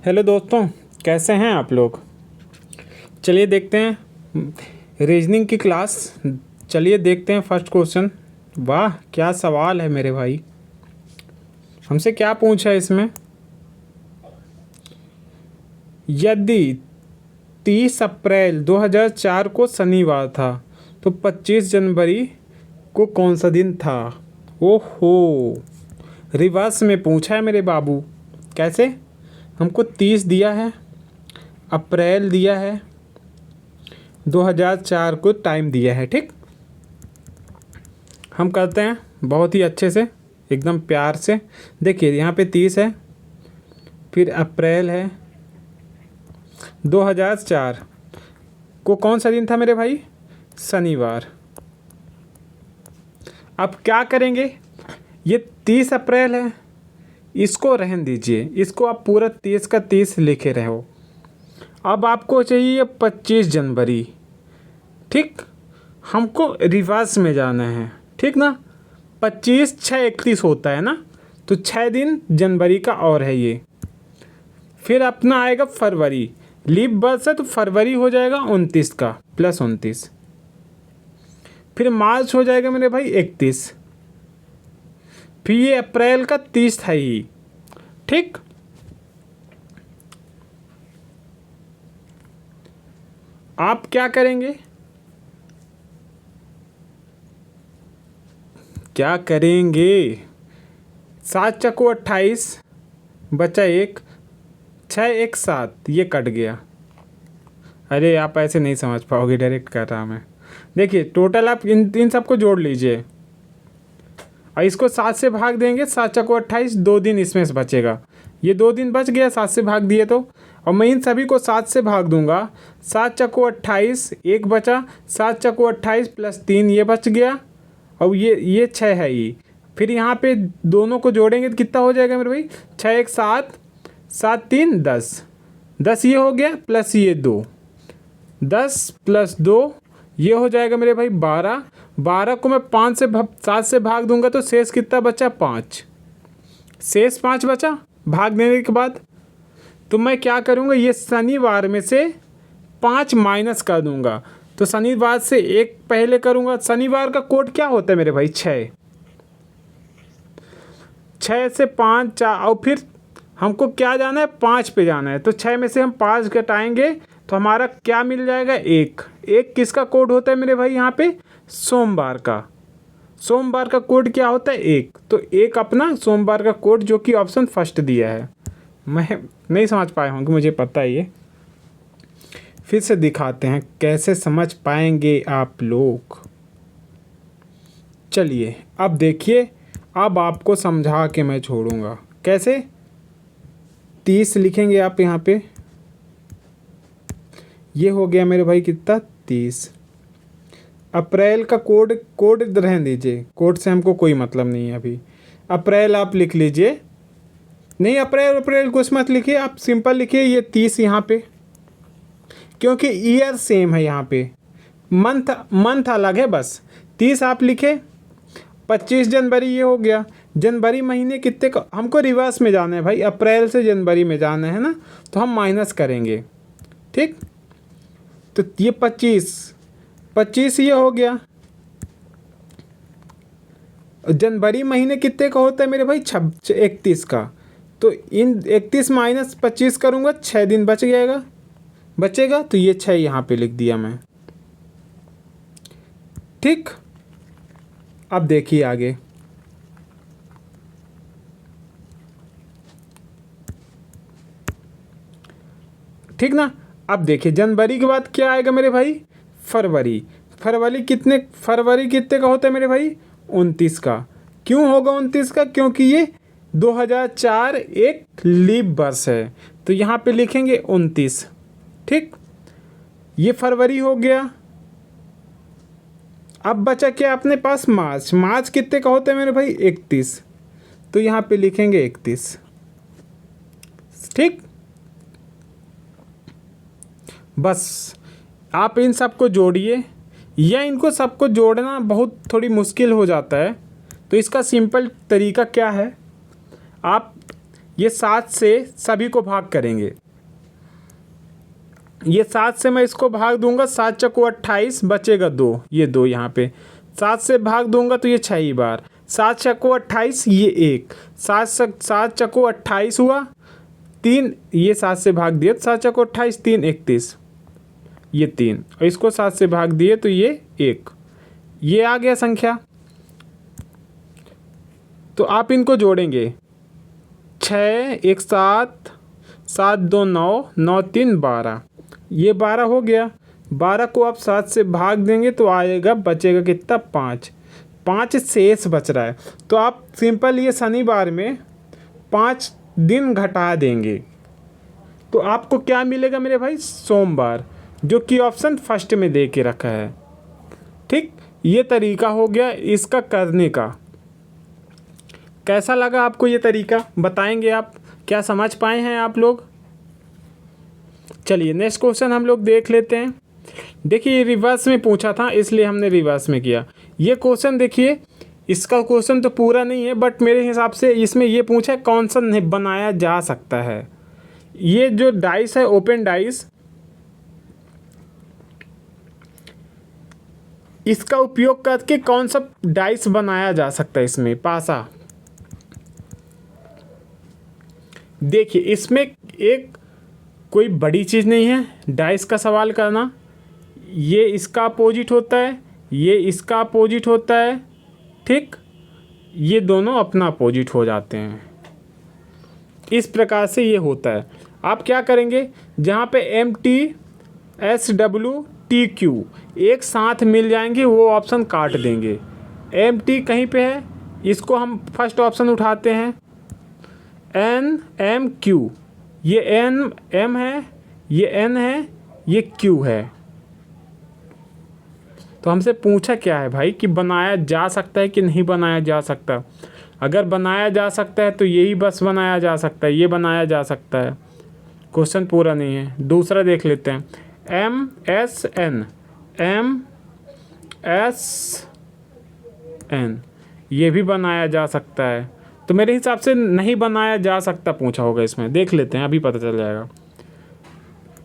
Hello दोस्तों, कैसे हैं आप लोग। चलिए देखते हैं रीजनिंग की क्लास। चलिए देखते हैं फर्स्ट क्वेश्चन। वाह, क्या सवाल है मेरे भाई। हमसे क्या पूछा है इसमें। यदि 30 अप्रैल 2004 को शनिवार था तो 25 जनवरी को कौन सा दिन था। ओहो, रिवर्स में पूछा है मेरे बाबू। कैसे। हमको 30 दिया है, अप्रैल दिया है, 2004 को टाइम दिया है। ठीक, हम करते हैं बहुत ही अच्छे से, एकदम प्यार से। देखिए यहाँ पे 30 है, फिर अप्रैल है, 2004 को कौन सा दिन था मेरे भाई, शनिवार। अब क्या करेंगे, ये 30 अप्रैल है, इसको रहन दीजिए, इसको आप पूरा 30 का 30 लिखे रहो। अब आपको चाहिए 25 जनवरी। ठीक, हमको रिवर्स में जाना है। ठीक ना, 25 6 31 होता है ना, तो 6 दिन जनवरी का और है ये। फिर अपना आएगा फरवरी, लीप बर्थ है तो फरवरी हो जाएगा 29 का प्लस 29। फिर मार्च हो जाएगा मेरे भाई 31। फिर ये अप्रैल का 30 था ही। ठीक, आप क्या करेंगे, क्या करेंगे, 7 चको 28 बचा 1, 6 1 7, ये कट गया। अरे आप ऐसे नहीं समझ पाओगे, डायरेक्ट कर रहा मैं। देखिए टोटल आप इन सबको जोड़ लीजिए और इसको 7 से भाग देंगे, 7 चको 28, 2 दिन इसमें से बचेगा। ये 2 दिन बच गया 7 से भाग दिए तो, और मैं इन सभी को 7 से भाग दूंगा। 7 चको 28, 1 बचा, 7 चको 28 प्लस 3 ये बच गया, और ये 6 है ये। फिर यहाँ पे दोनों को जोड़ेंगे तो कितना हो जाएगा मेरे भाई, 6 1 7, 7 3 10, 10 ये हो गया प्लस ये 2, 10 प्लस 2 ये हो जाएगा मेरे भाई 12। 12 को मैं 7 से भाग दूंगा तो शेष कितना बचा, 5। शेष 5 बचा भाग देने के बाद। तो मैं क्या करूँगा, ये शनिवार में से 5 माइनस कर दूंगा, तो शनिवार से 1 पहले करूँगा। शनिवार का कोड क्या होता है मेरे भाई, 6। 6 से 5 4, और फिर हमको क्या जाना है, 5 पे जाना है। तो 6 में से हम 5 घटाएंगे तो हमारा क्या मिल जाएगा, 1। 1 किसका कोड होता है मेरे भाई, यहाँ पे सोमवार का। सोमवार का कोड क्या होता है, 1। तो 1 अपना सोमवार का कोड, जो कि ऑप्शन फर्स्ट दिया है। मैं नहीं समझ पाए होंगे, मुझे पता है ये। फिर से दिखाते हैं कैसे समझ पाएंगे आप लोग। चलिए अब देखिए, अब आपको समझा के मैं छोड़ूंगा। कैसे, 30 लिखेंगे आप यहाँ पे, ये हो गया मेरे भाई कितना, 30। अप्रैल का कोड रहने दीजिए, कोड से हमको कोई मतलब नहीं है अभी। अप्रैल आप लिख लीजिए, नहीं अप्रैल कुछ मत लिखिए, आप सिंपल लिखिए ये 30 यहाँ पे, क्योंकि ईयर सेम है यहाँ पे, मंथ अलग है बस। 30 आप लिखे, 25 जनवरी ये हो गया। जनवरी महीने कितने का, हमको रिवर्स में जाना है भाई, अप्रैल से जनवरी में जाना है ना, तो हम माइनस करेंगे। ठीक, तो ये 25 ये हो गया। जनवरी महीने कितने का होता है मेरे भाई, 31 का। तो इन 31 माइनस 25 करूँगा, 6 दिन बचेगा, तो ये 6 यहाँ पे लिख दिया मैं। ठीक, अब देखिए आगे। ठीक ना, अब देखिए जनवरी के बाद क्या आएगा मेरे भाई, फरवरी। फरवरी कितने का होता है मेरे भाई, 29 का। क्यों होगा 29 का, क्योंकि ये 2004 एक लीप वर्ष है, तो यहाँ पे लिखेंगे 29। ठीक, ये फरवरी हो गया। अब बचा क्या अपने पास, मार्च कितने का होता है मेरे भाई, 31, तो यहाँ पे लिखेंगे 31। ठीक, बस आप इन सबको जोड़िए, या इनको सबको जोड़ना बहुत थोड़ी मुश्किल हो जाता है, तो इसका सिंपल तरीका क्या है, आप ये 7 से सभी को भाग करेंगे। ये 7 से मैं इसको भाग दूंगा, 7 चौको 28, बचेगा 2, ये 2 यहाँ पे। 7 से भाग दूंगा तो ये 6 ही बार, 7 चौको 28, ये 1, 7 चौको 28 हुआ, 3, ये 7 से भाग दिया, 7 चौको 28, 3 31, ये 3, और इसको 7 से भाग दिए तो ये 1, ये आ गया संख्या। तो आप इनको जोड़ेंगे, 6 1 7, 7 2 9, 9 3 12, ये 12 हो गया। 12 को आप 7 से भाग देंगे तो आएगा, बचेगा कितना, 5, 5 शेष बच रहा है। तो आप सिंपल ये शनिवार में 5 दिन घटा देंगे तो आपको क्या मिलेगा मेरे भाई, सोमवार, जो कि ऑप्शन फर्स्ट में दे के रखा है। ठीक, ये तरीका हो गया इसका करने का। कैसा लगा आपको ये तरीका, बताएंगे आप, क्या समझ पाए हैं आप लोग? चलिए नेक्स्ट क्वेश्चन हम लोग देख लेते हैं। देखिए रिवर्स में पूछा था इसलिए हमने रिवर्स में किया। ये क्वेश्चन देखिए, इसका क्वेश्चन तो पूरा नहीं है बट मेरे हिसाब से इसमें ये पूछा है कौन सा नहीं बनाया जा सकता है। ये जो डाइस है, ओपन डाइस, इसका उपयोग करके कौन सा डाइस बनाया जा सकता है इसमें, पासा। देखिए इसमें एक कोई बड़ी चीज़ नहीं है डाइस का सवाल करना। ये इसका अपोजिट होता है, ये इसका अपोजिट होता है, ठीक, ये दोनों अपना अपोजिट हो जाते हैं। इस प्रकार से ये होता है। आप क्या करेंगे, जहाँ पे MT SW TQ एक साथ मिल जाएंगे वो ऑप्शन काट देंगे। MT कहीं पे है, इसको हम फर्स्ट ऑप्शन उठाते हैं, NMQ, ये M है, ये N है, ये Q है। तो हमसे पूछा क्या है भाई कि बनाया जा सकता है कि नहीं बनाया जा सकता। अगर बनाया जा सकता है तो यही बस बनाया जा सकता है, ये बनाया जा सकता है, क्वेश्चन पूरा नहीं है। दूसरा देख लेते हैं, MSN, MSN, ये भी बनाया जा सकता है। तो मेरे हिसाब से नहीं बनाया जा सकता पूछा होगा इसमें, देख लेते हैं अभी पता चल जाएगा।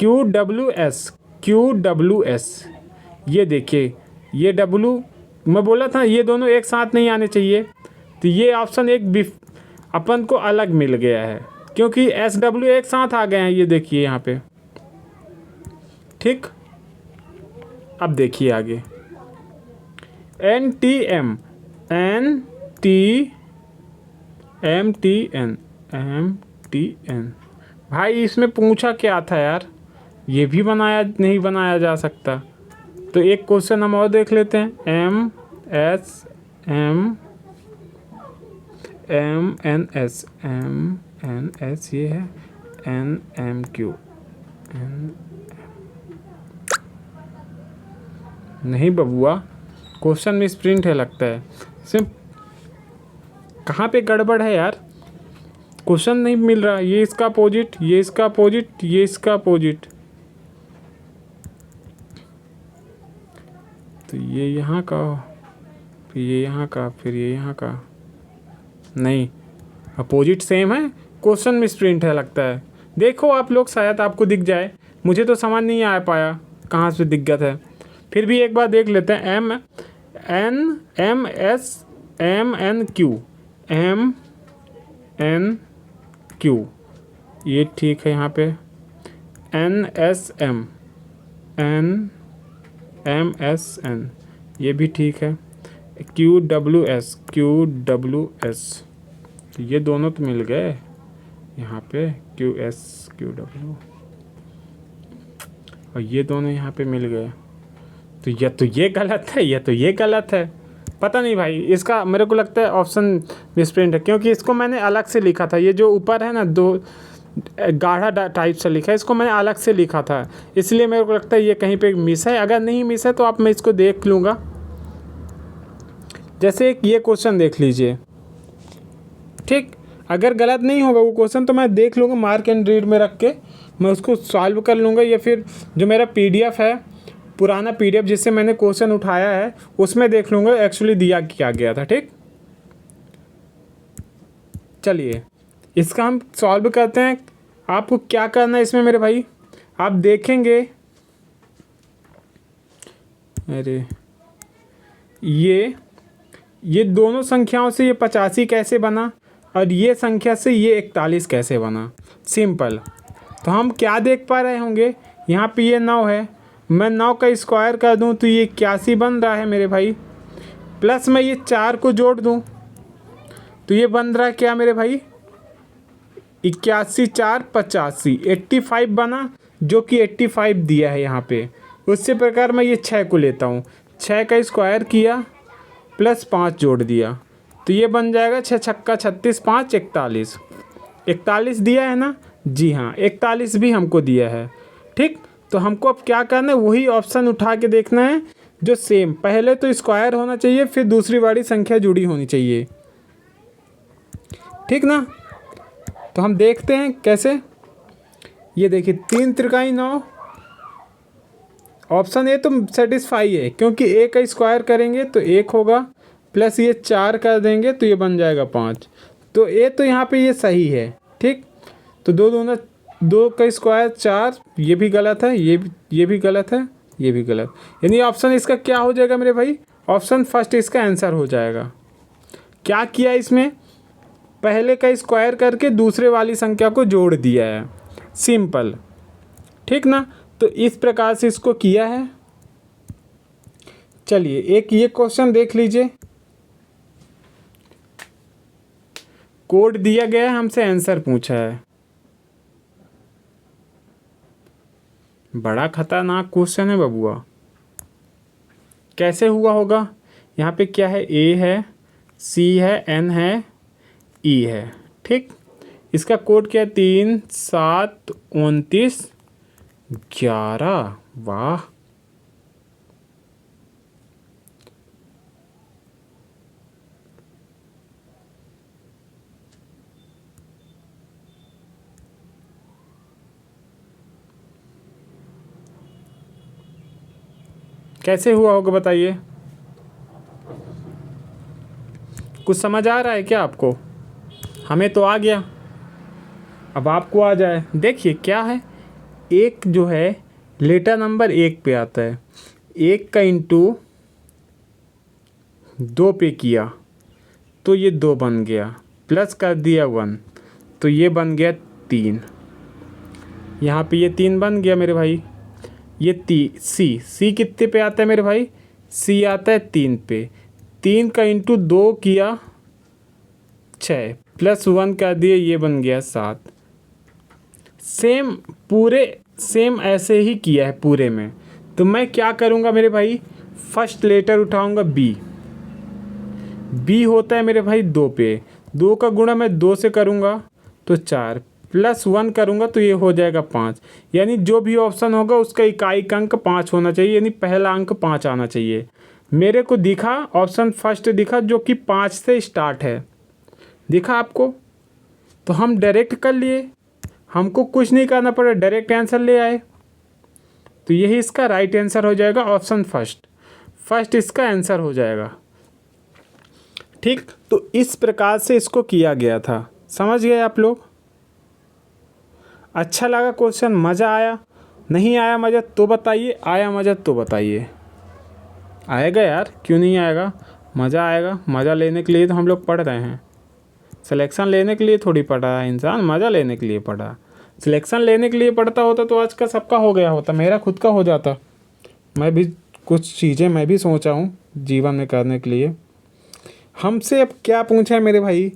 QWS, ये देखिए, ये W, मैं बोला था ये दोनों एक साथ नहीं आने चाहिए, तो ये ऑप्शन एक अपन को अलग मिल गया है क्योंकि SW एक साथ आ गए हैं, ये देखिए यहाँ पे। ठीक, अब देखिए आगे, MTN, भाई इसमें पूछा क्या था यार, ये भी बनाया नहीं बनाया जा सकता। तो एक क्वेश्चन हम और देख लेते हैं, MNS, ये है NMQ, नहीं बबुआ, क्वेश्चन में स्प्रिंट है लगता है, इसमें कहाँ पे गड़बड़ है यार, क्वेश्चन नहीं मिल रहा। ये इसका अपोजिट, ये इसका अपोजिट, ये इसका अपोजिट, तो ये यहाँ का, फिर ये यहाँ का, फिर ये यहाँ का, नहीं अपोजिट सेम है, क्वेश्चन में स्प्रिंट है लगता है। देखो आप लोग, शायद आपको दिख जाए, मुझे तो समझ नहीं आ पाया कहाँ से दिक्कत है। फिर भी एक बार देख लेते हैं, MNQ, ये ठीक है यहाँ पे, MSN, ये भी ठीक है, QWS, तो ये दोनों तो मिल गए यहाँ पे, QW, और ये दोनों यहाँ पे मिल गए। तो ये गलत है, ये गलत है, पता नहीं भाई, इसका मेरे को लगता है ऑप्शन मिसप्रिंट है क्योंकि इसको मैंने अलग से लिखा था। ये जो ऊपर है ना, दो गाढ़ा टाइप से लिखा है, इसको मैंने अलग से लिखा था, इसलिए मेरे को लगता है ये कहीं पे मिस है। अगर नहीं मिस है तो आप, मैं इसको देख लूँगा। जैसे एक ये क्वेश्चन देख लीजिए, ठीक, अगर गलत नहीं होगा वो क्वेश्चन तो मैं देख लूँगा, मार्क एंड रीड में रख के मैं उसको सॉल्व कर लूँगा, या फिर जो मेरा PDF है, पुराना PDF जिससे मैंने क्वेश्चन उठाया है, उसमें देख लूँगा एक्चुअली दिया क्या गया था। ठीक, चलिए इसका हम सॉल्व करते हैं। आपको क्या करना है इसमें मेरे भाई, आप देखेंगे, अरे ये दोनों संख्याओं से ये 85 कैसे बना और ये संख्या से ये 41 कैसे बना। सिंपल। तो हम क्या देख पा रहे होंगे, यहाँ पे ये 9 है, मैं 9 का स्क्वायर कर दूँ तो ये 81 बन रहा है मेरे भाई, प्लस मैं ये 4 को जोड़ दूँ तो ये बन रहा है क्या मेरे भाई, 81 4 85, 85 बना, जो कि 85 दिया है यहाँ पे। उसी प्रकार मैं ये 6 को लेता हूँ, 6 का स्क्वायर किया प्लस 5 जोड़ दिया तो ये बन जाएगा 6 छक्का 36 5 41, 41 दिया है ना, जी हाँ 41 भी हमको दिया है। ठीक, तो हमको अब क्या करना है, वही ऑप्शन उठा के देखना है जो सेम, पहले तो स्क्वायर होना चाहिए फिर दूसरी वाली संख्या जुड़ी होनी चाहिए। ठीक ना, तो हम देखते हैं कैसे। ये देखिए 3 त्रिकाई 9, ऑप्शन ए तो सेटिस्फाई है क्योंकि ए का स्क्वायर करेंगे तो 1 होगा, प्लस ये 4 कर देंगे तो ये बन जाएगा 5, तो ए तो यहाँ पे ये सही है। ठीक, तो 2 का स्क्वायर 4, ये भी गलत है, ये भी गलत है, ये भी गलत, यानी ऑप्शन इसका क्या हो जाएगा मेरे भाई, ऑप्शन फर्स्ट इसका आंसर हो जाएगा। क्या किया इसमें, पहले का स्क्वायर करके दूसरे वाली संख्या को जोड़ दिया है, सिंपल। ठीक ना, तो इस प्रकार से इसको किया है। चलिए एक ये क्वेश्चन देख लीजिए, कोड दिया गया है, हमसे आंसर पूछा है। बड़ा खतरनाक क्वेश्चन है बबुआ, कैसे हुआ होगा। यहाँ पे क्या है, ए है, सी है, एन है, ई है। ठीक, इसका कोड क्या है, 3 7 29 11, वाह। कैसे हुआ होगा बताइए, कुछ समझ आ रहा है क्या आपको। हमें तो आ गया, अब आपको आ जाए। देखिए क्या है, एक जो है लेटर नंबर 1 पे आता है, 1 का इंटू 2 पे किया तो ये 2 बन गया, प्लस कर दिया 1 तो ये बन गया 3, यहाँ पे ये 3 बन गया मेरे भाई। ये सी कितने पे आता है मेरे भाई, सी आता है 3 पे, 3 का इंटू 2 किया 6, प्लस 1 कर दिए, ये बन गया 7। सेम ऐसे ही किया है पूरे में। तो मैं क्या करूँगा मेरे भाई, फर्स्ट लेटर उठाऊँगा बी होता है मेरे भाई 2 पे, 2 का गुणा मैं 2 से करूँगा तो 4, प्लस 1 करूँगा तो ये हो जाएगा 5, यानी जो भी ऑप्शन होगा उसका इकाई का अंक 5 होना चाहिए, यानी पहला अंक 5 आना चाहिए। मेरे को दिखा ऑप्शन फर्स्ट दिखा जो कि 5 से स्टार्ट है, दिखा आपको, तो हम डायरेक्ट कर लिए, हमको कुछ नहीं करना पड़ा, डायरेक्ट आंसर ले आए। तो यही इसका राइट आंसर हो जाएगा, ऑप्शन फर्स्ट इसका आंसर हो जाएगा। ठीक, तो इस प्रकार से इसको किया गया था, समझ गए आप लोग। अच्छा लगा क्वेश्चन, मज़ा आया, नहीं आया मज़ा तो बताइए, आया मज़ा तो बताइए। आएगा यार, क्यों नहीं आएगा, मज़ा आएगा। मज़ा लेने के लिए तो हम लोग पढ़ रहे हैं, सिलेक्शन लेने के लिए थोड़ी पढ़ा है इंसान, मज़ा लेने के लिए पढ़ा। सिलेक्शन लेने के लिए पढ़ता होता तो आज का सबका हो गया होता, मेरा खुद का हो जाता। मैं भी कुछ चीज़ें मैं भी सोचा हूँ जीवन में करने के लिए। हमसे अब क्या पूछा है मेरे भाई,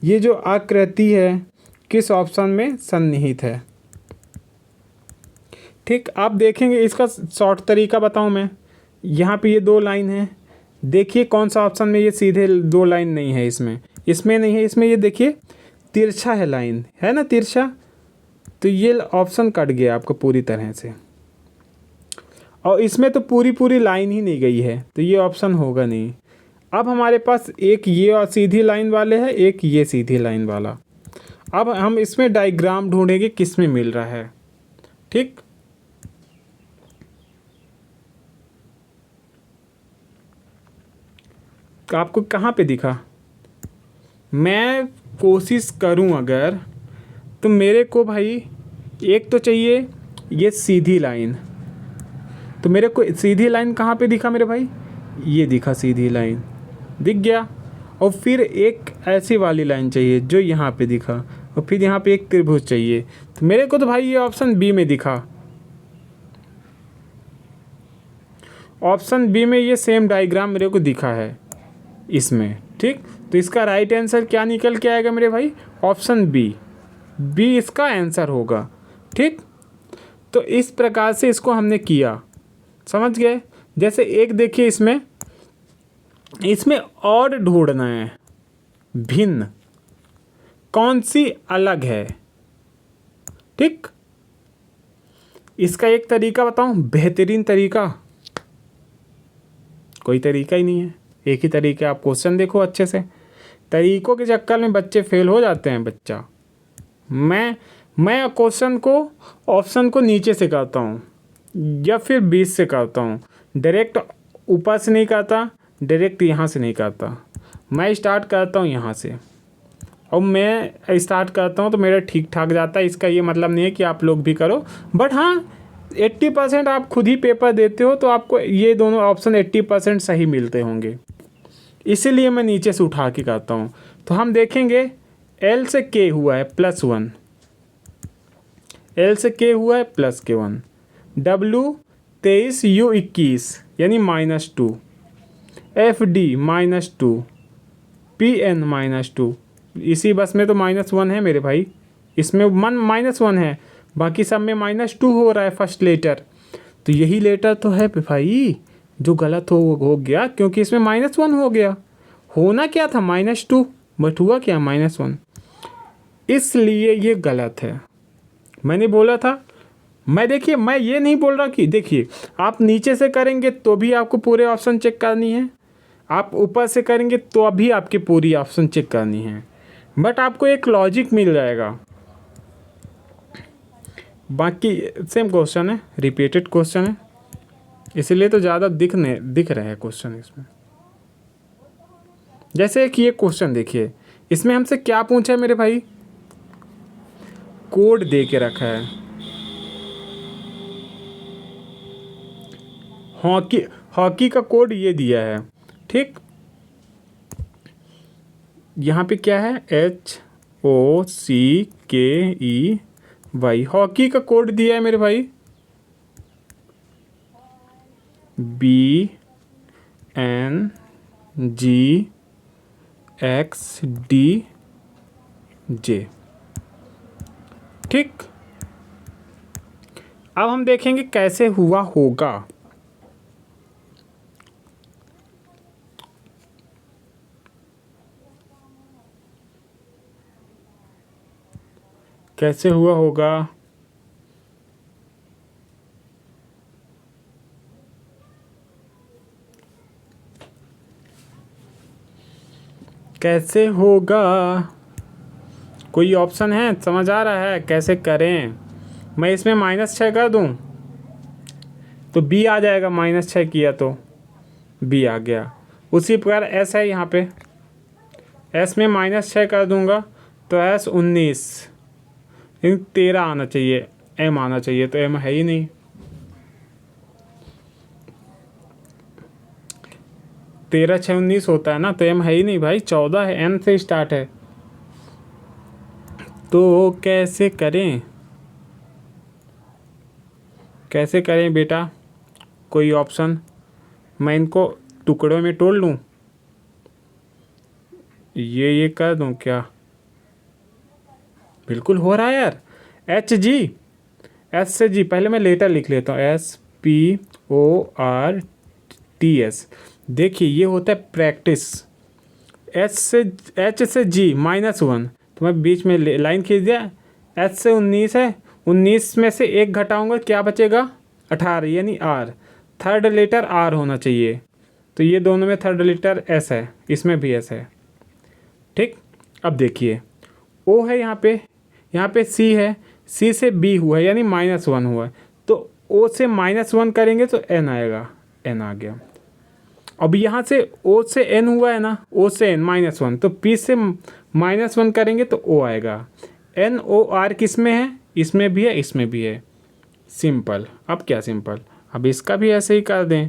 ये जो आकृति है किस ऑप्शन में सन्निहित है। ठीक, आप देखेंगे, इसका शॉर्ट तरीका बताऊं मैं। यहाँ पे ये 2 लाइन है, देखिए कौन सा ऑप्शन में ये सीधे 2 लाइन नहीं है, इसमें नहीं है, इसमें ये देखिए तिरछा है, लाइन है ना तिरछा, तो ये ऑप्शन कट गया आपको पूरी तरह से, और इसमें तो पूरी लाइन ही नहीं गई है, तो ये ऑप्शन होगा नहीं। अब हमारे पास एक ये और सीधी लाइन वाले है, एक ये सीधी लाइन वाला। अब हम इसमें डायग्राम ढूंढेंगे किस में मिल रहा है। ठीक, आपको कहाँ पे दिखा, मैं कोशिश करूं अगर, तो मेरे को भाई एक तो चाहिए ये सीधी लाइन। तो मेरे को सीधी लाइन कहाँ पे दिखा मेरे भाई, ये दिखा सीधी लाइन, दिख गया। और फिर एक ऐसी वाली लाइन चाहिए जो यहाँ पे दिखा, और फिर यहाँ पे एक त्रिभुज चाहिए। तो मेरे को तो भाई ये ऑप्शन बी में दिखा, ऑप्शन बी में ये सेम डायग्राम मेरे को दिखा है इसमें, ठीक। तो इसका राइट आंसर क्या निकल के आएगा मेरे भाई, ऑप्शन बी, बी इसका आंसर होगा, ठीक। तो इस प्रकार से इसको हमने किया, समझ गए। जैसे एक देखिए इसमें, इसमें और ढूंढना है भिन्न, कौन सी अलग है, ठीक। इसका एक तरीका बताऊं, बेहतरीन तरीका, कोई तरीका ही नहीं है, एक ही तरीका। आप क्वेश्चन देखो अच्छे से, तरीकों के चक्कर में बच्चे फेल हो जाते हैं। बच्चा मैं क्वेश्चन को, ऑप्शन को नीचे से करता हूँ या फिर बीच से करता हूँ, डायरेक्ट ऊपर से नहीं करता, डायरेक्ट यहाँ से नहीं करता। मैं स्टार्ट करता हूँ यहाँ से, और मैं स्टार्ट करता हूँ तो मेरा ठीक ठाक जाता है। इसका ये मतलब नहीं है कि आप लोग भी करो, बट हाँ 80% आप खुद ही पेपर देते हो तो आपको ये दोनों ऑप्शन 80% सही मिलते होंगे, इसीलिए मैं नीचे से उठा के करता हूँ। तो हम देखेंगे L से K हुआ है +1, L से K हुआ है +K1, W 23, U 21 यानी -2, FD -2, PN -2। इसी बस में तो -1 है मेरे भाई, इसमें -1 है, बाकी सब में -2 हो रहा है फर्स्ट लेटर। तो यही लेटर तो है भाई जो गलत हो गया, क्योंकि इसमें -1 हो गया। होना क्या था -2, बट हुआ क्या -1, इसलिए ये गलत है। मैंने बोला था, देखिए मैं ये नहीं बोल रहा कि देखिए आप नीचे से करेंगे तो भी आपको पूरे ऑप्शन चेक करनी है, आप ऊपर से करेंगे तो अभी आपकी पूरी ऑप्शन चेक करनी है, बट आपको एक लॉजिक मिल जाएगा। बाकी सेम क्वेश्चन है, रिपीटेड क्वेश्चन है, इसलिए तो ज़्यादा दिख रहे हैं क्वेश्चन इसमें। जैसे कि ये क्वेश्चन देखिए, इसमें हमसे क्या पूछा है मेरे भाई, कोड दे के रखा है, हॉकी का कोड ये दिया है, ठीक। यहाँ पे क्या है HOCKEY, हॉकी का कोड दिया है मेरे भाई BNGXDJ, ठीक। अब हम देखेंगे कैसे हुआ होगा। कैसे हुआ होगा, कैसे होगा, कोई ऑप्शन है समझ आ रहा है कैसे करें। मैं इसमें -6 कर दूं तो B आ जाएगा, -6 किया तो B आ गया। उसी प्रकार S है, यहाँ पे S में -6 कर दूंगा तो S 19, 13 आना चाहिए, M आना चाहिए, तो M है ही नहीं। 13 6 19 होता है ना, तो M है ही नहीं भाई, 14 है, N से स्टार्ट है। तो कैसे करें बेटा, कोई ऑप्शन, मैं इनको टुकड़ों में तोड़ लूँ, ये कर दूँ क्या, बिल्कुल हो रहा है यार। HG, S से G, पहले मैं लेटर लिख लेता हूँ, SPORTS। देखिए ये होता है प्रैक्टिस। H से G -1, तो मैं बीच में लाइन खींच दिया। H से 19 है, 19 में से 1 घटाऊंगा, क्या बचेगा 18, यानी R, थर्ड लेटर R होना चाहिए। तो ये दोनों में थर्ड लेटर S है, इसमें भी S है, ठीक। अब देखिए O है यहाँ पे C है, C से B हुआ है यानी -1 हुआ है, तो O से -1 करेंगे तो N आएगा, N आ गया। अब यहाँ से O से N हुआ है ना, O से N -1, तो P से -1 करेंगे तो O आएगा। NOR किस में है? इसमें भी है, इसमें भी है। सिंपल। अब क्या सिंपल, अब इसका भी ऐसे ही कर दें।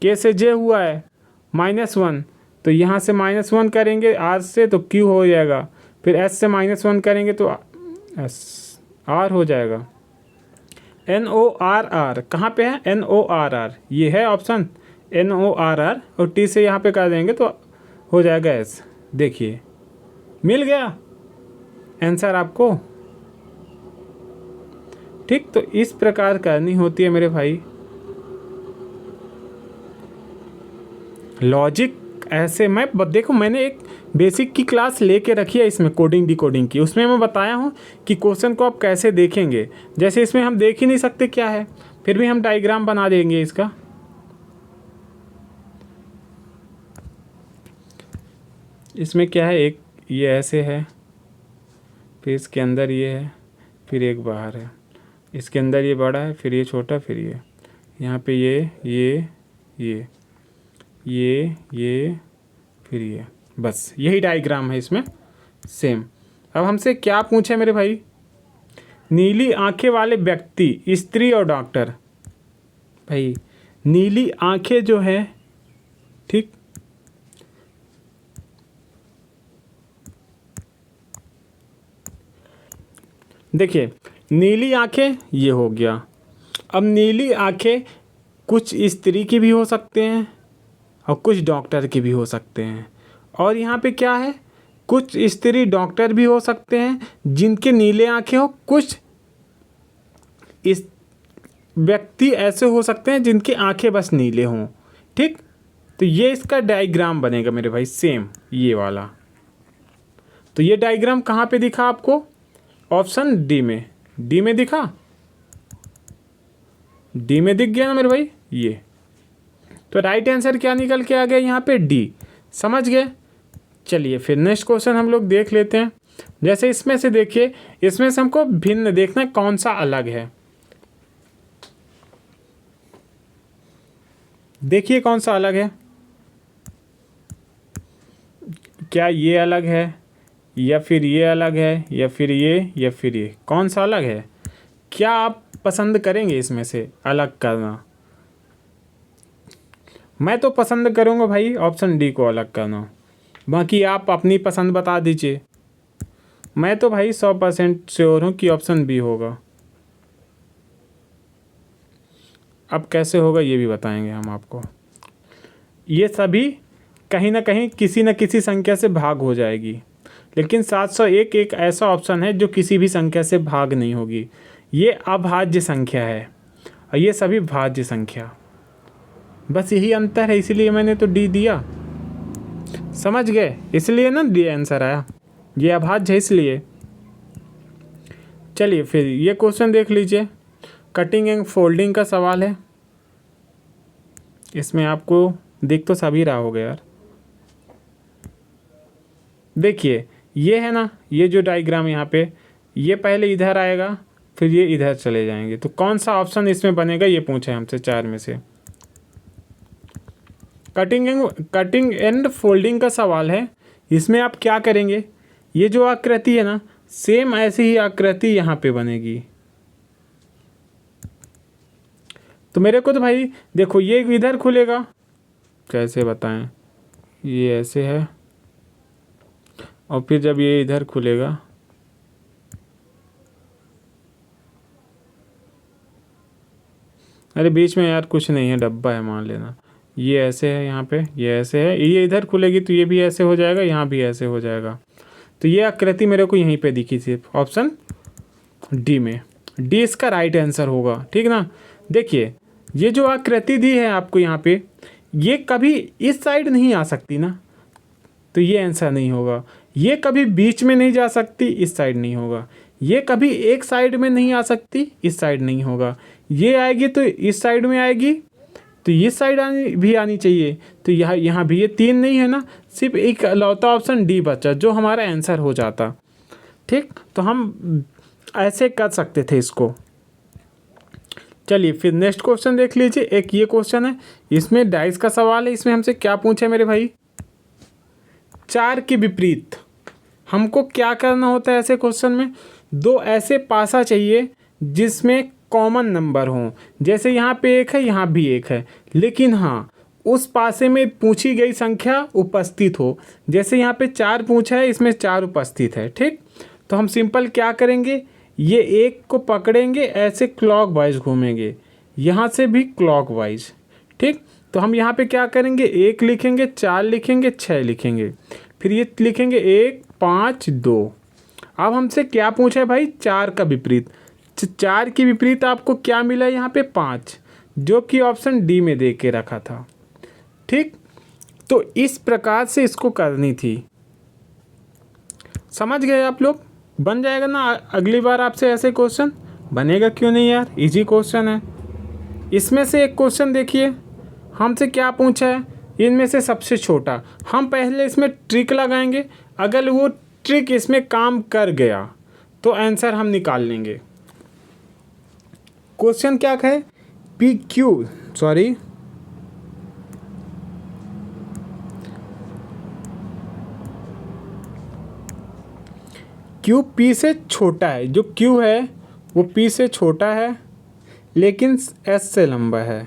K से J हुआ है -1, तो यहाँ से -1 करेंगे R से तो Q हो जाएगा, फिर S से -1 करेंगे तो S R हो जाएगा। NORR कहाँ पे है? NORR ये है ऑप्शन NORR, और T से यहाँ पे कर देंगे तो हो जाएगा S। देखिए मिल गया आंसर आपको। ठीक, तो इस प्रकार करनी होती है मेरे भाई। लॉजिक ऐसे मैं देखो, मैंने एक बेसिक की क्लास लेके रखी है इसमें, कोडिंग डिकोडिंग की। उसमें मैं बताया हूँ कि क्वेश्चन को आप कैसे देखेंगे। जैसे इसमें हम देख ही नहीं सकते क्या है, फिर भी हम डायग्राम बना देंगे इसका। इसमें क्या है, एक ये ऐसे है, फिर इसके अंदर ये है, फिर एक बाहर है, इसके अंदर ये बड़ा है, फिर ये छोटा, फिर ये यहाँ पे ये फिर ये, बस यही डायग्राम है इसमें सेम। अब हमसे क्या पूछे मेरे भाई? नीली आंखें वाले व्यक्ति, स्त्री और डॉक्टर। भाई नीली आंखें जो है, ठीक, देखिए नीली आंखें ये हो गया। अब नीली आंखें कुछ स्त्री की भी हो सकते हैं और कुछ डॉक्टर की भी हो सकते हैं। और यहाँ पे क्या है, कुछ स्त्री डॉक्टर भी हो सकते हैं जिनके नीले आंखें हो, कुछ इस व्यक्ति ऐसे हो सकते हैं जिनकी आंखें बस नीले हों। ठीक, तो ये इसका डायग्राम बनेगा मेरे भाई सेम ये वाला। तो ये डायग्राम कहाँ पे दिखा आपको? ऑप्शन डी में। डी में दिखा? डी में दिख गया ना मेरे भाई ये। तो राइट आंसर क्या निकल के आ गया यहाँ पे? डी। समझ गए? चलिए फिर नेक्स्ट क्वेश्चन हम लोग देख लेते हैं। जैसे इसमें से देखिए, इसमें से हमको भिन्न देखना है कौन सा अलग है। देखिए कौन सा अलग है, क्या ये अलग है या फिर ये अलग है या फिर ये या फिर ये, कौन सा अलग है? क्या आप पसंद करेंगे इसमें से अलग करना? मैं तो पसंद करूँगा भाई ऑप्शन डी को अलग करना, बाकी आप अपनी पसंद बता दीजिए। मैं तो भाई 100% श्योर हूँ कि ऑप्शन बी होगा। अब कैसे होगा ये भी बताएंगे हम आपको। ये सभी कहीं ना कहीं किसी न किसी संख्या से भाग हो जाएगी, लेकिन 701 एक ऐसा ऑप्शन है जो किसी भी संख्या से भाग नहीं होगी। ये अभाज्य संख्या है और ये सभी भाज्य संख्या, बस यही अंतर है, इसीलिए मैंने तो डी दिया। समझ गए? इसलिए ना डी आंसर आया, ये अभाज्य है इसलिए। चलिए फिर ये क्वेश्चन देख लीजिए, कटिंग एंड फोल्डिंग का सवाल है। इसमें आपको दिख तो सभी रहा होगा यार। देखिए ये है ना, ये जो डायग्राम यहाँ पे, ये पहले इधर आएगा फिर ये इधर चले जाएंगे, तो कौन सा ऑप्शन इसमें बनेगा ये पूछे हमसे चार में से। कटिंग एंड फोल्डिंग का सवाल है। इसमें आप क्या करेंगे, ये जो आकृति है ना, सेम ऐसी ही आकृति यहाँ पे बनेगी। तो मेरे को तो भाई देखो ये इधर खुलेगा, कैसे बताएं, ये ऐसे है और फिर जब ये इधर खुलेगा, अरे बीच में यार कुछ नहीं है, डब्बा है मान लेना। ये ऐसे है, यहाँ पे ये ऐसे है, ये इधर खुलेगी तो ये भी ऐसे हो जाएगा, यहाँ भी ऐसे हो जाएगा। तो ये आकृति मेरे को यहीं पे दिखी थी ऑप्शन डी में। डी इसका राइट आंसर होगा, ठीक ना। देखिए ये जो आकृति दी है आपको यहाँ पे, ये कभी इस साइड नहीं आ सकती ना, तो ये आंसर नहीं होगा। ये कभी बीच में नहीं जा सकती, इस साइड नहीं होगा। ये कभी एक साइड में नहीं आ सकती, इस साइड नहीं होगा। ये आएगी तो इस साइड में आएगी, तो ये साइड भी आनी चाहिए। तो यहाँ भी ये तीन नहीं है ना, सिर्फ एक लौता ऑप्शन डी बचा जो हमारा आंसर हो जाता। ठीक, तो हम ऐसे कर सकते थे इसको। चलिए फिर नेक्स्ट क्वेश्चन देख लीजिए। एक ये क्वेश्चन है, इसमें डाइस का सवाल है। इसमें हमसे क्या पूछे मेरे भाई, 4 के विपरीत हमको क्या करना होता है ऐसे क्वेश्चन में, दो ऐसे पासा चाहिए जिसमें कॉमन नंबर हों। जैसे यहाँ पे एक है, यहाँ भी एक है, लेकिन हाँ उस पासे में पूछी गई संख्या उपस्थित हो। जैसे यहाँ पे 4 पूछा है, इसमें 4 उपस्थित है। ठीक, तो हम सिंपल क्या करेंगे, ये एक को पकड़ेंगे, ऐसे क्लॉक वाइज घूमेंगे, यहाँ से भी क्लॉक वाइज। ठीक, तो हम यहाँ पे क्या करेंगे, 1 लिखेंगे, 4 लिखेंगे, 6 लिखेंगे, फिर ये लिखेंगे 1 5 2। अब हमसे क्या पूछा है भाई, 4 का विपरीत। 4 की विपरीत आपको क्या मिला है यहाँ पे, 5, जो कि ऑप्शन डी में दे के रखा था। ठीक, तो इस प्रकार से इसको करनी थी। समझ गए आप लोग? बन जाएगा ना अगली बार आपसे ऐसे क्वेश्चन? बनेगा क्यों नहीं यार, इजी क्वेश्चन है। इसमें से एक क्वेश्चन देखिए, हमसे क्या पूछा है, इनमें से सबसे छोटा। हम पहले इसमें ट्रिक लगाएंगे, अगर वो ट्रिक इसमें काम कर गया तो आंसर हम निकाल लेंगे। क्वेश्चन क्या है, क्यू पी से छोटा है। जो क्यू है वो पी से छोटा है लेकिन एस से लंबा है।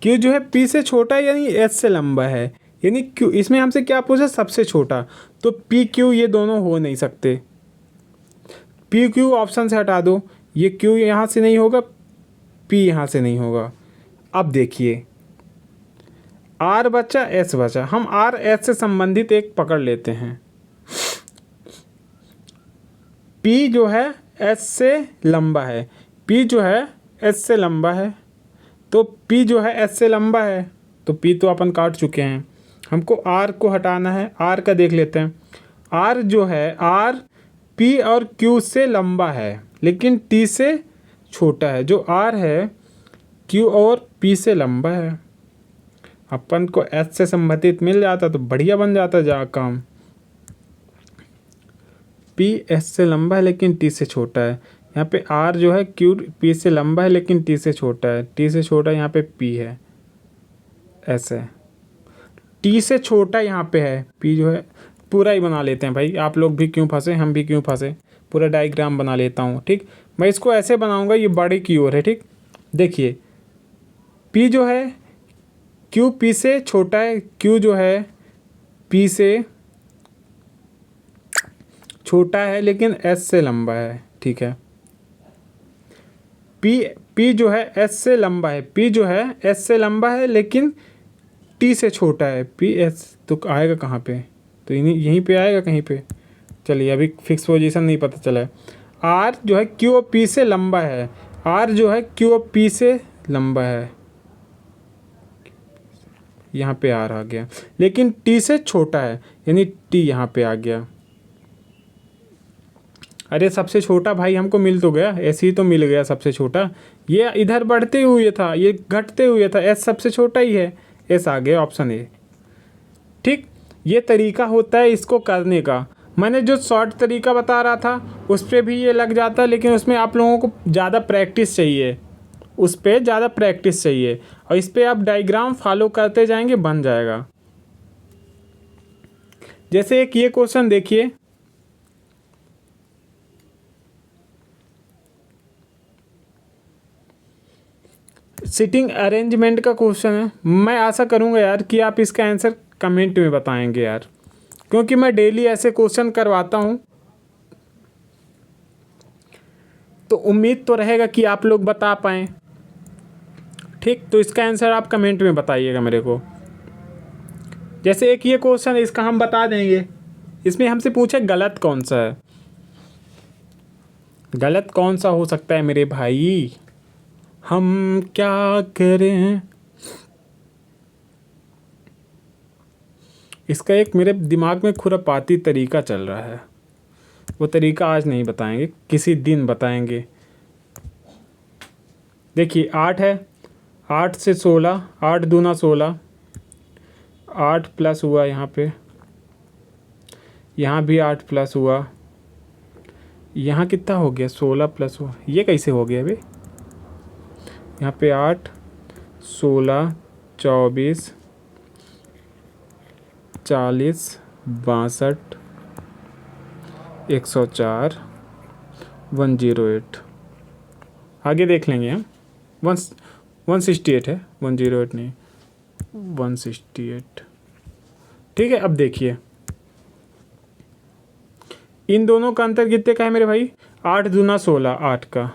क्यू जो है पी से छोटा है यानी एस से लंबा है, यानी क्यू, इसमें हमसे क्या पूछा, सबसे छोटा। तो पी क्यू ये दोनों हो नहीं सकते, पी क्यू ऑप्शन से हटा दो, ये क्यू यहाँ से नहीं होगा, पी यहाँ से नहीं होगा। अब देखिए आर बचा, एस बचा, हम आर एस से संबंधित एक पकड़ लेते हैं। पी जो है एस से लंबा है, पी जो है एस से लंबा है, तो पी जो है एस से लंबा है, तो पी तो अपन काट चुके हैं। हमको आर को हटाना है, आर का देख लेते हैं। आर जो है, आर पी और क्यू से लंबा है लेकिन टी से छोटा है। जो आर है क्यू और पी से लंबा है। अपन को एस से संबंधित मिल जाता तो बढ़िया बन जाता जा काम। पी एस से लंबा है लेकिन टी से छोटा है। यहाँ पे आर जो है क्यू पी से लंबा है लेकिन टी से छोटा है, टी से छोटा यहाँ पे पी है, ऐसे टी से छोटा यहाँ पे है पी जो है। पूरा ही बना लेते हैं भाई, आप लोग भी क्यों फंसे, हम भी क्यों फंसे, पूरा डायग्राम बना लेता हूँ। ठीक, मैं इसको ऐसे बनाऊँगा, ये बड़े की ओर है। ठीक, देखिए पी जो है क्यू पी से छोटा है, क्यू जो है पी से छोटा है लेकिन एस से लंबा है। ठीक है, पी जो है एस से लंबा है, पी जो है एस से लंबा है लेकिन टी से छोटा है। पी एस तो आएगा कहाँ पे, तो यहीं पे आएगा कहीं पे। चलिए अभी फिक्स पोजीशन नहीं पता चला है। आर जो है क्यू और पी से लंबा है, आर जो है क्यू और पी से लंबा है, यहाँ पे आर आ गया, लेकिन टी से छोटा है यानी टी यहाँ पे आ गया। अरे सबसे छोटा भाई हमको मिल तो गया, ऐसे ही तो मिल गया सबसे छोटा। ये इधर बढ़ते हुए था, ये घटते हुए था, एस सबसे छोटा ही है, एस आ गया ऑप्शन ए। ठीक, ये तरीका होता है इसको करने का। मैंने जो शॉर्ट तरीका बता रहा था उस पर भी ये लग जाता, लेकिन उसमें आप लोगों को ज़्यादा प्रैक्टिस चाहिए, उस पर ज़्यादा प्रैक्टिस चाहिए, और इस पर आप डायग्राम फॉलो करते जाएंगे, बन जाएगा। जैसे एक ये क्वेश्चन देखिए, सिटिंग अरेंजमेंट का क्वेश्चन है। मैं आशा करूंगा यार कि आप इसका आंसर कमेंट में बताएंगे यार, क्योंकि मैं डेली ऐसे क्वेश्चन करवाता हूं, तो उम्मीद तो रहेगा कि आप लोग बता पाएँ। ठीक, तो इसका आंसर आप कमेंट में बताइएगा मेरे को। जैसे एक ये क्वेश्चन है, इसका हम बता देंगे। इसमें हमसे पूछे गलत कौन सा है, गलत कौन सा हो सकता है मेरे भाई, हम क्या करें। इसका एक मेरे दिमाग में खुरापाती तरीका चल रहा है, वो तरीका आज नहीं बताएंगे, किसी दिन बताएंगे। देखिए 8 है, 8 से 16, 8 दूना 16, 8 प्लस हुआ यहाँ पे, यहाँ भी 8 प्लस हुआ, यहाँ कितना हो गया 16 प्लस हुआ, ये कैसे हो गया अभी। यहाँ पे 8 16 24 40 62 104 108। आगे देख लेंगे हम। 168 है, 108 नहीं, 168। ठीक है, अब देखिए इन दोनों का अंतर कितने का है मेरे भाई? 8 दूना 16, 8 का।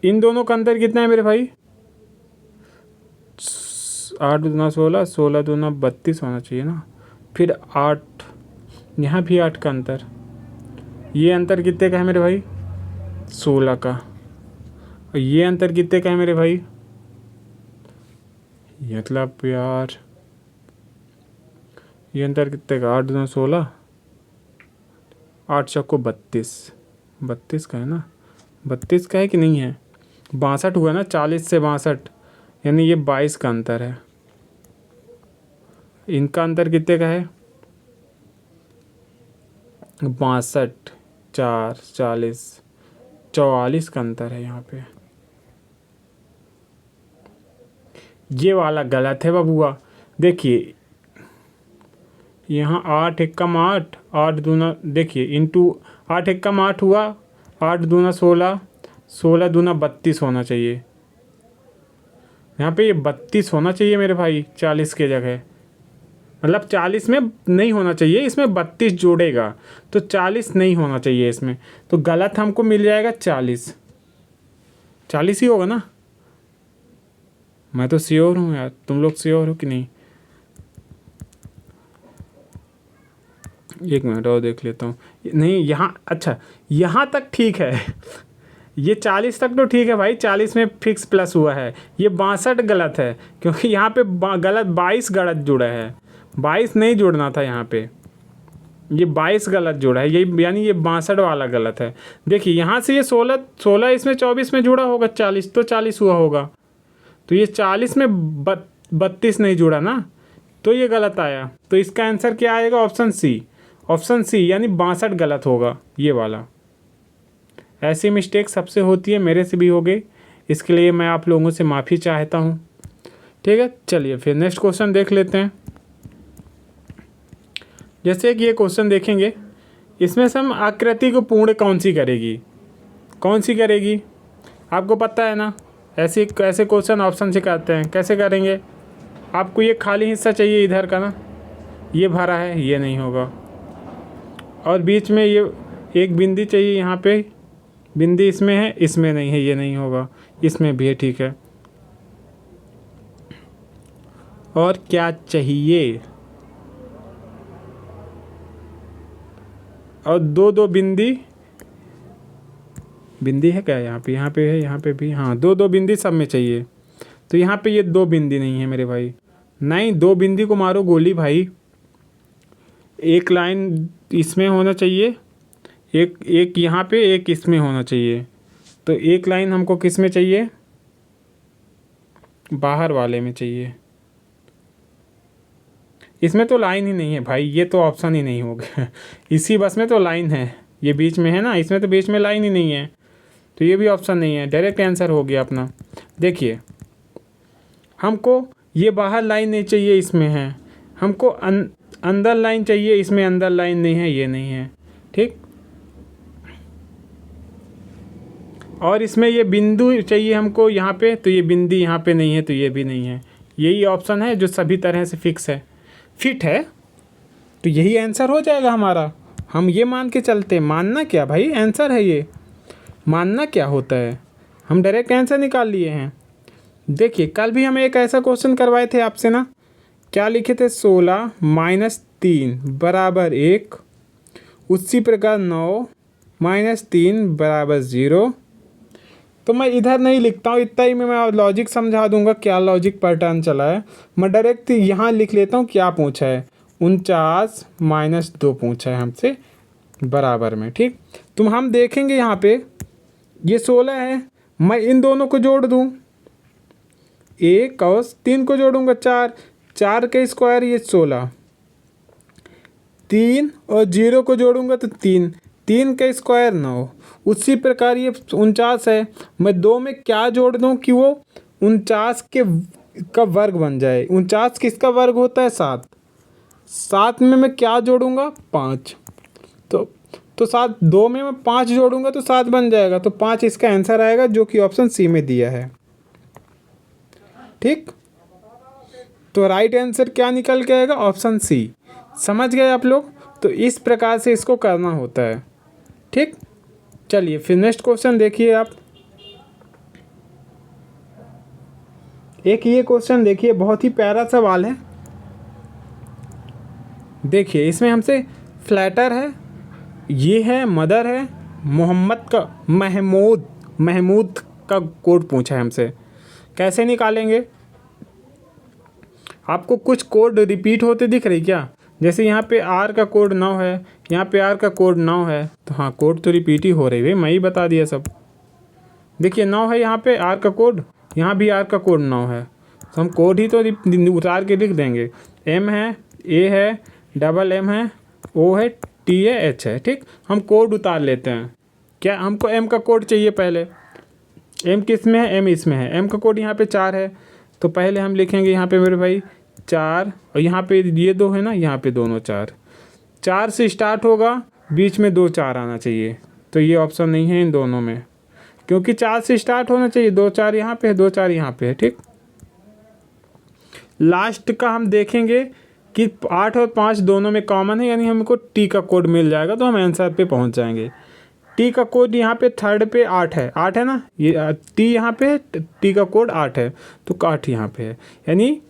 इन दोनों का अंतर कितना है मेरे भाई? 8 दूना 16, 16 दूना 32 होना चाहिए ना। फिर 8, यहाँ भी 8 का अंतर। ये अंतर कितने का है मेरे भाई? 16 का। और ये अंतर कितने का है मेरे भाई? मतलब यार ये अंतर कितने का? 8 दूना 16, 8 चौको 32, 32 का है ना? 32 का है कि नहीं है? 62 हुआ ना, 40 से 62, यानी ये 22 का अंतर है। इनका अंतर कितने का है? 62, 4, 40, 44 का अंतर है यहाँ पे। ये वाला गलत है बबुआ। देखिए यहाँ 8 एकम 8, 8 दूना, देखिए इंटू 8 एकम 8 हुआ, 8 दूना 16, 16 दूना 32 होना चाहिए। यहाँ पे ये 32 होना चाहिए मेरे भाई 40 के जगह। मतलब 40 में नहीं होना चाहिए, इसमें 32 जोड़ेगा तो 40 नहीं होना चाहिए इसमें। तो गलत हमको मिल जाएगा 40, 40 ही होगा ना। मैं तो श्योर हूँ यार, तुम लोग श्योर हो कि नहीं? एक मिनट और देख लेता हूँ। नहीं यहाँ, अच्छा यहाँ तक ठीक है। ये 40 तक तो ठीक है भाई, 40 में फिक्स प्लस हुआ है। ये 62 गलत है क्योंकि यहाँ पे गलत 22 गलत जुड़ा है, 22 नहीं जुड़ना था यहाँ पे, ये 22 गलत जुड़ा है, यही यानी ये 62 वाला गलत है। देखिए यहाँ से ये 16 इसमें 24 में जुड़ा होगा, 40 तो 40 हुआ होगा, तो ये 40 में 32 नहीं जुड़ा ना, तो ये गलत आया। तो इसका आंसर क्या आएगा? ऑप्शन सी, ऑप्शन सी यानी 62 गलत होगा ये वाला। ऐसी मिस्टेक सबसे होती है, मेरे से भी हो गई, इसके लिए मैं आप लोगों से माफ़ी चाहता हूँ। ठीक है, चलिए फिर नेक्स्ट क्वेश्चन देख लेते हैं। जैसे कि ये क्वेश्चन देखेंगे, इसमें से हम आकृति को पूर्ण कौन सी करेगी, कौन सी करेगी आपको पता है ना। ऐसे क्वेश्चन ऑप्शन से करते हैं, कैसे करेंगे? आपको ये खाली हिस्सा चाहिए इधर का ना, ये भरा है, ये नहीं होगा। और बीच में ये एक बिंदी चाहिए, यहाँ पे बिंदी इसमें है, इसमें नहीं है, ये नहीं होगा, इसमें भी है, ठीक है। और क्या चाहिए? और दो बिंदी है क्या यहाँ पे? यहाँ पे है, यहाँ पे भी, हाँ दो बिंदी सब में चाहिए। तो यहाँ पे ये 2 बिंदी नहीं है मेरे भाई, नहीं 2 बिंदी को मारो गोली भाई। एक लाइन इसमें होना चाहिए, एक यहाँ पे, एक इसमें होना चाहिए। तो एक लाइन हमको किस में चाहिए? बाहर वाले में चाहिए। इसमें तो लाइन ही नहीं है भाई, ये तो ऑप्शन ही नहीं हो गया। इसी बस में तो लाइन है, ये बीच में है ना, इसमें तो बीच में लाइन ही नहीं है, तो ये भी ऑप्शन नहीं है, डायरेक्ट आंसर हो गया अपना। देखिए हमको ये बाहर लाइन नहीं चाहिए, इसमें है, हमको अंदर लाइन चाहिए, इसमें अंदर लाइन नहीं है, ये नहीं है, ठीक। और इसमें ये बिंदु चाहिए हमको यहाँ पे, तो ये बिंदी यहाँ पे नहीं है, तो ये भी नहीं है। यही ऑप्शन है जो सभी तरह से फिक्स है, फिट है, तो यही आंसर हो जाएगा हमारा। हम ये मान के चलते, मानना क्या भाई, आंसर है ये, मानना क्या होता है, हम डायरेक्ट आंसर निकाल लिए हैं। देखिए कल भी हम एक ऐसा क्वेश्चन करवाए थे आपसे ना, क्या लिखे थे? 16 - 3 = 1, उसी प्रकार 9 - 3 = 0। तो मैं इधर नहीं लिखता हूँ, इतना ही में मैं लॉजिक समझा दूंगा क्या लॉजिक पैटर्न चला है। मैं डायरेक्ट यहाँ लिख लेता हूँ क्या पूछा है, 49 - 2 पूछा है हमसे बराबर में, ठीक। तो हम देखेंगे यहाँ पे ये 16 है, मैं इन दोनों को जोड़ दूँ, 1 और 3 को जोड़ूंगा 4, 4 के स्क्वायर ये 16, 3 और 0 को जोड़ूंगा तो 3, 3 का स्क्वायर 9। उसी प्रकार ये 49 है, मैं 2 में क्या जोड़ दूं कि वो 49 का वर्ग बन जाए। 49 किसका वर्ग होता है? 7, 7 में मैं क्या जोड़ूंगा? 5। तो तो 7, 2 में मैं 5 जोड़ूंगा तो 7 बन जाएगा, तो 5 इसका आंसर आएगा जो कि ऑप्शन सी में दिया है। ठीक, तो राइट आंसर क्या निकल के आएगा? Option C. समझ गए आप लोग? तो इस प्रकार से इसको करना होता है। ठीक, चलिए फिर नेक्स्ट क्वेश्चन देखिए आप। एक ये क्वेश्चन देखिए, बहुत ही प्यारा सवाल है। देखिए इसमें हमसे फ्लैटर है, ये है मदर है, महमूद का कोड पूछा है हमसे। कैसे निकालेंगे? आपको कुछ कोड रिपीट होते दिख रही क्या? जैसे यहाँ पे आर का कोड 9 है, यहाँ पे आर का कोड 9 है, तो हाँ कोड तो रिपीट ही हो रही है, मैं ही बता दिया सब। देखिए 9 है यहाँ पे आर का कोड, यहाँ भी आर का कोड 9 है, तो हम कोड ही तो उतार के लिख देंगे। एम है, ए है, डबल एम है, ओ है, टी है, एच है। ठीक, हम कोड उतार लेते हैं। क्या हमको एम का कोड चाहिए पहले? एम किस में है? एम इसमें है। एम का कोड यहाँ पे 4 है, तो पहले हम लिखेंगे यहाँ पे मेरे भाई 4, और यहाँ पे ये 2 है ना, यहाँ पे दोनों 4 से स्टार्ट होगा, बीच में 2 4 आना चाहिए, तो ये ऑप्शन नहीं है इन दोनों में, क्योंकि 4 से स्टार्ट होना चाहिए। 2 4 यहाँ पे है, 2 4 यहाँ पे है। ठीक, लास्ट का हम देखेंगे कि 8 और 5 दोनों में कॉमन है, यानी हमको टी का कोड मिल जाएगा, तो हम आंसर पे पहुँच जाएंगे। टी का कोड यहाँ पे थर्ड पे 8 है, 8 है ना, ये टी यहाँ पे है, टी का कोड 8 है, तो 8 यहाँ पे है, यानी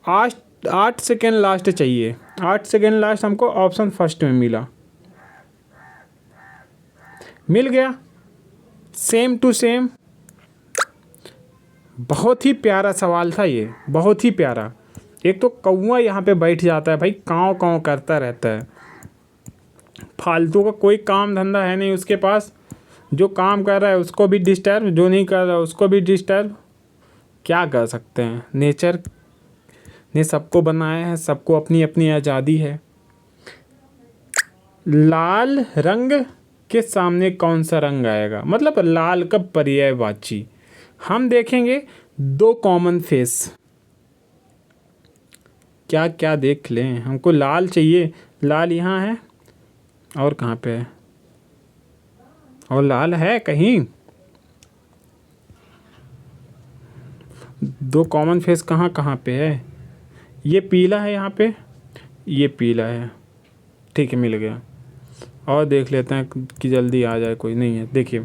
8 सेकेंड लास्ट चाहिए। 8 सेकेंड लास्ट हमको ऑप्शन फर्स्ट में मिल गया। सेम टू सेम, बहुत ही प्यारा सवाल था ये, बहुत ही प्यारा। एक तो कौवा यहाँ पे बैठ जाता है भाई, काँव काँव करता रहता है, फालतू का कोई काम धंधा है नहीं उसके पास, जो काम कर रहा है उसको भी डिस्टर्ब, जो नहीं कर रहा है उसको भी डिस्टर्ब। क्या कर सकते हैं, नेचर ने सबको बनाया है, सबको अपनी अपनी आज़ादी है। लाल रंग के सामने कौन सा रंग आएगा? मतलब लाल का पर्यायवाची हम देखेंगे। 2 कॉमन फेस, क्या क्या देख लें, हमको लाल चाहिए। लाल यहाँ है, और कहाँ पे है? और लाल है कहीं? 2 कॉमन फेस कहाँ कहाँ पे है? ये पीला है यहाँ पे, ये पीला है। ठीक है, मिल गया। और देख लेते हैं कि जल्दी आ जाए, कोई नहीं है। देखिए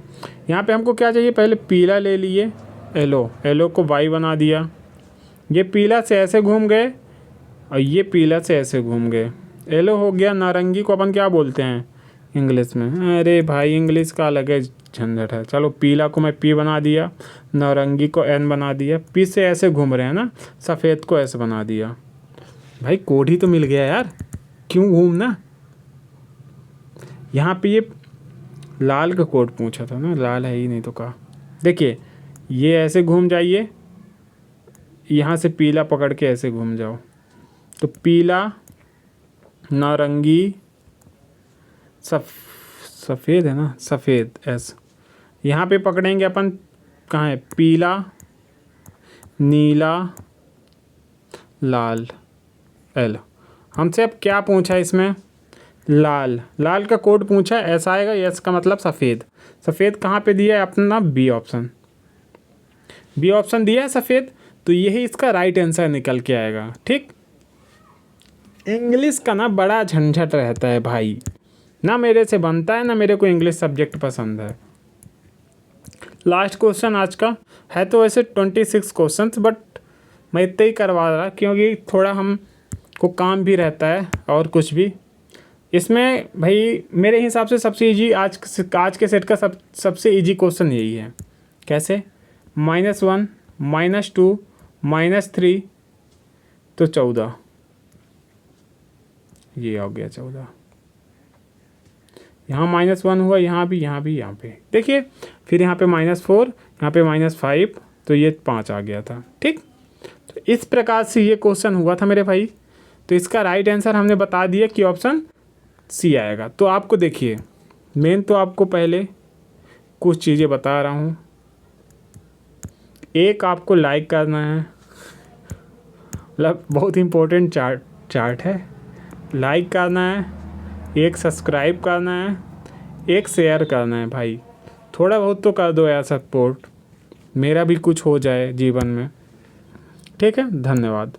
यहाँ पे हमको क्या चाहिए, पहले पीला ले लिए, एलो को वाई बना दिया, ये पीला से ऐसे घूम गए, और ये पीला से ऐसे घूम गए। एलो हो गया। नारंगी को अपन क्या बोलते हैं इंग्लिश में? अरे भाई इंग्लिश का अलग है झंझट है। चलो पीला को मैं पी बना दिया, नारंगी को एन बना दिया, पी से ऐसे घूम रहे हैं ना, सफ़ेद को ऐसे बना दिया। भाई कोड ही तो मिल गया यार, क्यों घूमना। यहाँ पे ये लाल का कोड पूछा था ना, लाल है ही नहीं तो कहा। देखिए ये ऐसे घूम जाइए, यहाँ से पीला पकड़ के ऐसे घूम जाओ, तो पीला, नारंगी, सफ़ेद है ना, सफ़ेद ऐसे यहाँ पे पकड़ेंगे अपन। कहाँ है? पीला, नीला, लाल, एल। हमसे अब क्या पूछा इसमें? लाल का कोड पूछा, ऐसा आएगा, यस का मतलब सफ़ेद। सफ़ेद कहाँ पे दिया है? अपना बी ऑप्शन दिया है सफ़ेद, तो यही इसका राइट आंसर निकल के आएगा। ठीक, इंग्लिश का ना बड़ा झंझट रहता है भाई, ना मेरे से बनता है, ना मेरे को इंग्लिश सब्जेक्ट पसंद है। लास्ट क्वेश्चन आज का है, तो वैसे 26 क्वेश्चंस, बट मैं इतना ही करवा रहा क्योंकि थोड़ा हम को काम भी रहता है और कुछ भी। इसमें भाई मेरे हिसाब से सबसे इजी आज के सेट का सबसे इजी क्वेश्चन यही है। कैसे? -1, -2, -3, तो 14, ये हो गया 14। यहाँ -1 हुआ, यहाँ भी, यहाँ पे देखिए, फिर यहाँ पे -4, यहाँ पे -5, तो ये 5 आ गया था। ठीक, तो इस प्रकार से ये क्वेश्चन हुआ था मेरे भाई। तो इसका राइट आंसर हमने बता दिया कि ऑप्शन सी आएगा। तो आपको देखिए, मेन तो आपको पहले कुछ चीज़ें बता रहा हूँ। एक, आपको लाइक करना है, मतलब बहुत इम्पोर्टेंट चार्ट है। लाइक करना है, एक सब्सक्राइब करना है, एक शेयर करना है भाई, थोड़ा बहुत तो कर दो यार सपोर्ट, मेरा भी कुछ हो जाए जीवन में। ठीक है, धन्यवाद।